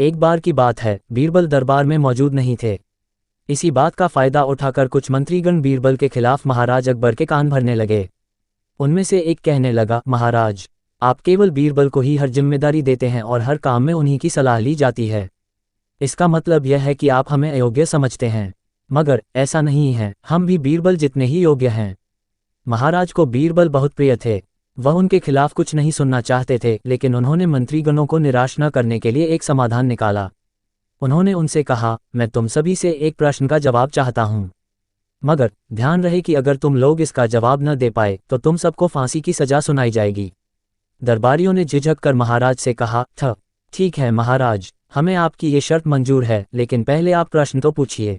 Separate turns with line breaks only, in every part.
एक बार की बात है, बीरबल दरबार में मौजूद नहीं थे। इसी बात का फायदा उठाकर कुछ मंत्रीगण बीरबल के खिलाफ महाराज अकबर के कान भरने लगे। उनमें से एक कहने लगा, महाराज, आप केवल बीरबल को ही हर जिम्मेदारी देते हैं और हर काम में उन्हीं की सलाह ली जाती है। इसका मतलब यह है कि आप हमें अयोग्य समझते हैं। मगर ऐसा नहीं है, हम भी बीरबल जितने ही योग्य हैं। महाराज को बीरबल बहुत प्रिय थे। वह उनके खिलाफ कुछ नहीं सुनना चाहते थे, लेकिन उन्होंने मंत्रीगणों को निराश न करने के लिए एक समाधान निकाला। उन्होंने उनसे कहा, मैं तुम सभी से एक प्रश्न का जवाब चाहता हूं। मगर ध्यान रहे कि अगर तुम लोग इसका जवाब न दे पाए तो तुम सबको फांसी की सजा सुनाई जाएगी। दरबारियों ने झिझक कर महाराज से कहा, ठीक है महाराज, हमें आपकी ये शर्त मंजूर है, लेकिन पहले आप प्रश्न तो पूछिए।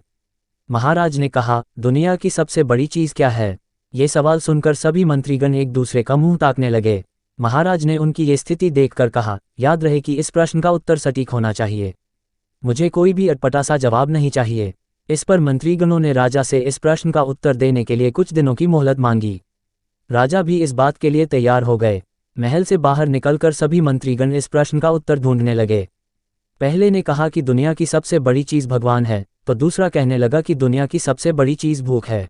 महाराज ने कहा, दुनिया की सबसे बड़ी चीज़ क्या है? ये सवाल सुनकर सभी मंत्रीगण एक दूसरे का मुंह ताकने लगे। महाराज ने उनकी ये स्थिति देखकर कहा, याद रहे कि इस प्रश्न का उत्तर सटीक होना चाहिए। मुझे कोई भी अटपटा सा जवाब नहीं चाहिए। इस पर मंत्रीगणों ने राजा से इस प्रश्न का उत्तर देने के लिए कुछ दिनों की मोहलत मांगी। राजा भी इस बात के लिए तैयार हो गए। महल से बाहर निकलकर सभी मंत्रीगण इस प्रश्न का उत्तर ढूंढने लगे। पहले ने कहा कि दुनिया की सबसे बड़ी चीज़ भगवान है, तो दूसरा कहने लगा कि दुनिया की सबसे बड़ी चीज़ भूख है।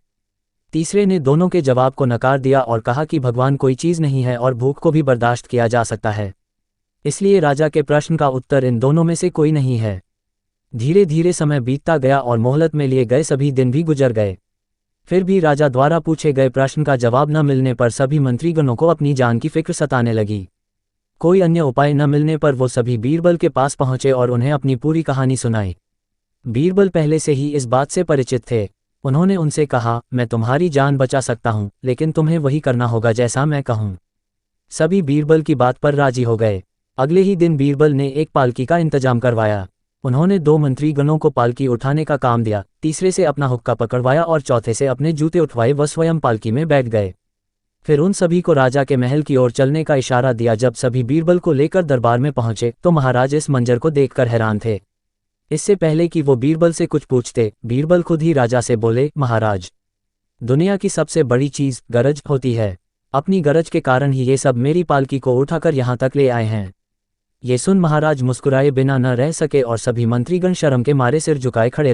तीसरे ने दोनों के जवाब को नकार दिया और कहा कि भगवान कोई चीज़ नहीं है और भूख को भी बर्दाश्त किया जा सकता है। इसलिए राजा के प्रश्न का उत्तर इन दोनों में से कोई नहीं है। धीरे धीरे समय बीतता गया और मोहलत में लिए गए सभी दिन भी गुजर गए। फिर भी राजा द्वारा पूछे गए प्रश्न का जवाब न मिलने पर सभी मंत्रीगणों को अपनी जान की फिक्र सताने लगी। कोई अन्य उपाय न मिलने पर वो सभी बीरबल के पास पहुंचे और उन्हें अपनी पूरी कहानी सुनाई। बीरबल पहले से ही इस बात से परिचित थे। उन्होंने उनसे कहा, मैं तुम्हारी जान बचा सकता हूं, लेकिन तुम्हें वही करना होगा जैसा मैं कहूं। सभी बीरबल की बात पर राजी हो गए। अगले ही दिन बीरबल ने एक पालकी का इंतजाम करवाया। उन्होंने 2 मंत्रीगणों को पालकी उठाने का काम दिया, तीसरे से अपना हुक्का पकड़वाया और चौथे से अपने जूते उठवाए व स्वयं पालकी में बैठ गए। फिर उन सभी को राजा के महल की ओर चलने का इशारा दिया। जब सभी बीरबल को लेकर दरबार में पहुंचे तो महाराज इस मंजर को देखकर हैरान थे। इससे पहले कि वो बीरबल से कुछ पूछते, बीरबल खुद ही राजा से बोले, महाराज, दुनिया की सबसे बड़ी चीज़ गरज होती है। अपनी गरज के कारण ही ये सब मेरी पालकी को उठाकर यहाँ तक ले आए हैं। ये सुन महाराज मुस्कुराए बिना न रह सके और सभी मंत्रीगण शर्म के मारे सिर झुकाए खड़े रहे।